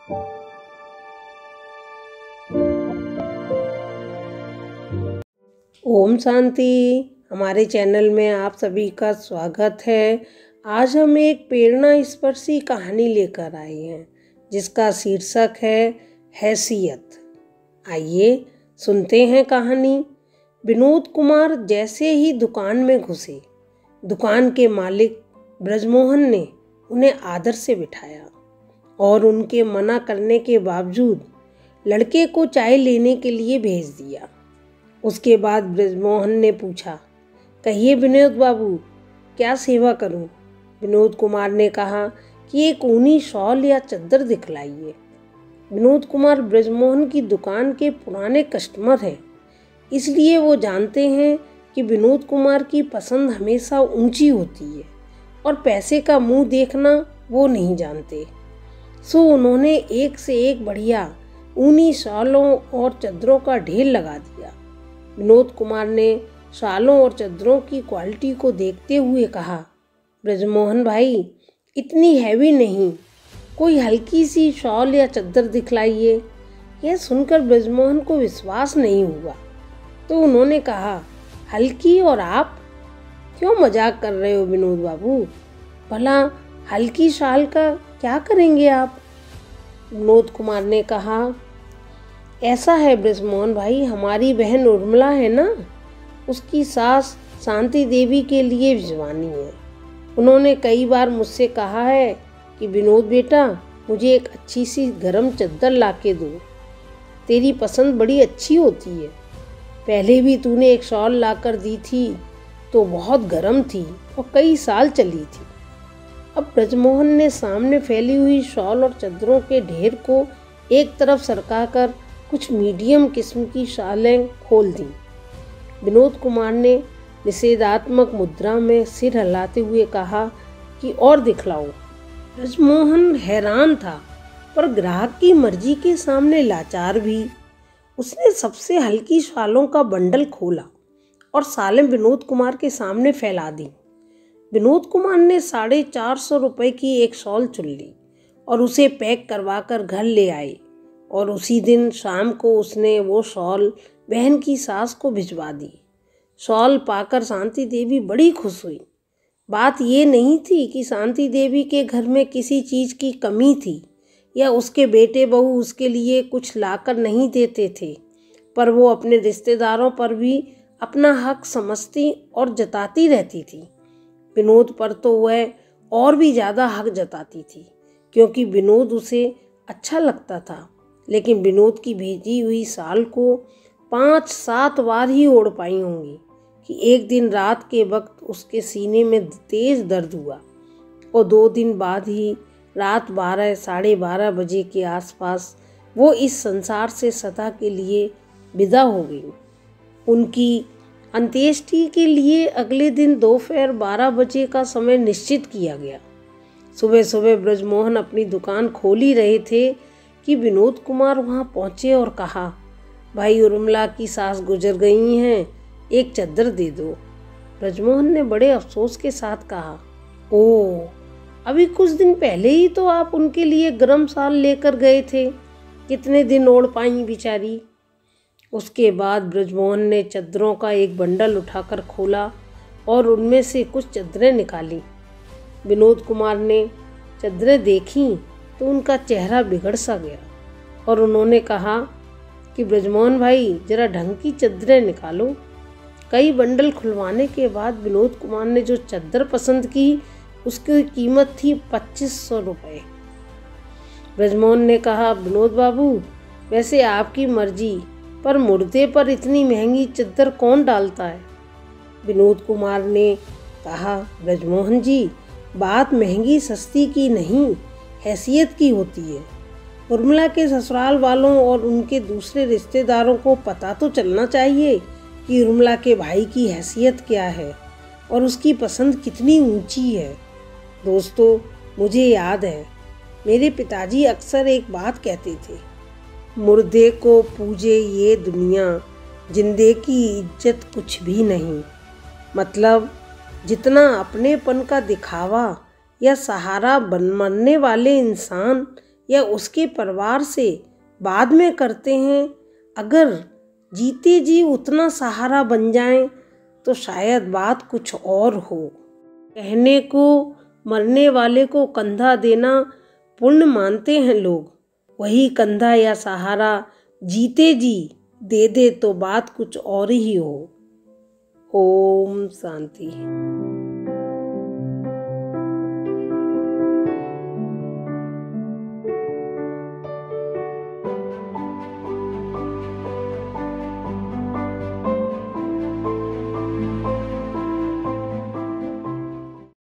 ओम शांति। हमारे चैनल में आप सभी का स्वागत है। आज हम एक प्रेरणा स्पर्शी कहानी लेकर आए हैं जिसका शीर्षक है हैसियत। आइए सुनते हैं कहानी। विनोद कुमार जैसे ही दुकान में घुसे, दुकान के मालिक ब्रजमोहन ने उन्हें आदर से बिठाया और उनके मना करने के बावजूद लड़के को चाय लेने के लिए भेज दिया। उसके बाद ब्रजमोहन ने पूछा, कहिए विनोद बाबू, क्या सेवा करूं? विनोद कुमार ने कहा कि एक ऊनी शॉल या चद्दर दिखलाइए। विनोद कुमार ब्रजमोहन की दुकान के पुराने कस्टमर हैं, इसलिए वो जानते हैं कि विनोद कुमार की पसंद हमेशा ऊंची होती है और पैसे का मुंह देखना वो नहीं जानते। सो उन्होंने एक से एक बढ़िया ऊनी शॉलों और चद्दरों का ढेर लगा दिया। विनोद कुमार ने शॉलों और चद्दरों की क्वालिटी को देखते हुए कहा, ब्रजमोहन भाई, इतनी हैवी नहीं, कोई हल्की सी शॉल या चद्दर दिखलाइए। यह सुनकर ब्रजमोहन को विश्वास नहीं हुआ, तो उन्होंने कहा, हल्की और आप? क्यों मजाक कर रहे हो विनोद बाबू? भला हल्की शॉल का क्या करेंगे आप? विनोद कुमार ने कहा, ऐसा है ब्रजमोहन भाई, हमारी बहन उर्मिला है ना, उसकी सास शांति देवी के लिए भिजवानी है। उन्होंने कई बार मुझसे कहा है कि विनोद बेटा, मुझे एक अच्छी सी गरम चद्दर ला के दो, तेरी पसंद बड़ी अच्छी होती है। पहले भी तूने एक शॉल ला कर दी थी तो बहुत गर्म थी और कई साल चली थी। अब ब्रजमोहन ने सामने फैली हुई शॉल और चद्दरों के ढेर को एक तरफ सरकाकर कुछ मीडियम किस्म की शॉलें खोल दी। विनोद कुमार ने निषेधात्मक मुद्रा में सिर हिलाते हुए कहा कि और दिखलाओ। ब्रजमोहन हैरान था, पर ग्राहक की मर्जी के सामने लाचार भी। उसने सबसे हल्की शॉलों का बंडल खोला और सालें विनोद कुमार के सामने फैला दी। विनोद कुमार ने 450 रुपये की एक शॉल चुन ली और उसे पैक करवाकर घर ले आए और उसी दिन शाम को उसने वो शॉल बहन की सास को भिजवा दी। शॉल पाकर शांति देवी बड़ी खुश हुई। बात ये नहीं थी कि शांति देवी के घर में किसी चीज़ की कमी थी या उसके बेटे बहू उसके लिए कुछ लाकर नहीं देते थे, पर वो अपने रिश्तेदारों पर भी अपना हक समझती और जताती रहती थी। विनोद पर तो वह और भी ज़्यादा हक जताती थी, क्योंकि विनोद उसे अच्छा लगता था। लेकिन विनोद की भेजी हुई शॉल को 5-7 बार ही ओढ़ पाई होंगी कि एक दिन रात के वक्त उसके सीने में तेज दर्द हुआ और 2 दिन बाद ही रात 12-12:30 बजे के आसपास वो इस संसार से सदा के लिए विदा हो गई। उनकी अंत्येष्टि के लिए अगले दिन दोपहर 12 बजे का समय निश्चित किया गया। सुबह सुबह ब्रजमोहन अपनी दुकान खोल ही रहे थे कि विनोद कुमार वहां पहुंचे और कहा, भाई उर्मिला की सास गुजर गई हैं, एक चद्दर दे दो। ब्रजमोहन ने बड़े अफसोस के साथ कहा, ओह, अभी कुछ दिन पहले ही तो आप उनके लिए गरम शॉल लेकर गए थे, कितने दिन ओढ़ पाई बेचारी। उसके बाद ब्रजमोहन ने चद्दरों का एक बंडल उठाकर खोला और उनमें से कुछ चद्दरें निकाली। विनोद कुमार ने चद्दरें देखीं तो उनका चेहरा बिगड़ सा गया और उन्होंने कहा कि ब्रजमोहन भाई, जरा ढंग की चद्दरें निकालो। कई बंडल खुलवाने के बाद विनोद कुमार ने जो चद्दर पसंद की उसकी कीमत थी 2500 रुपये। ब्रजमोहन ने कहा, विनोद बाबू, वैसे आपकी मर्जी, पर मुर्दे पर इतनी महंगी चद्दर कौन डालता है? विनोद कुमार ने कहा, ब्रजमोहन जी, बात महंगी सस्ती की नहीं, हैसियत की होती है। उर्मिला के ससुराल वालों और उनके दूसरे रिश्तेदारों को पता तो चलना चाहिए कि उर्मिला के भाई की हैसियत क्या है और उसकी पसंद कितनी ऊंची है। दोस्तों, मुझे याद है, मेरे पिताजी अक्सर एक बात कहते थे, मुर्दे को पूजे ये दुनिया, जिंदे की इज्जत कुछ भी नहीं। मतलब जितना अपनेपन का दिखावा या सहारा बनने वाले इंसान या उसके परिवार से बाद में करते हैं, अगर जीते जी उतना सहारा बन जाएं तो शायद बात कुछ और हो। कहने को मरने वाले को कंधा देना पुण्य मानते हैं लोग, वही कंधा या सहारा जीते जी दे दे तो बात कुछ और ही हो। ओम शांति।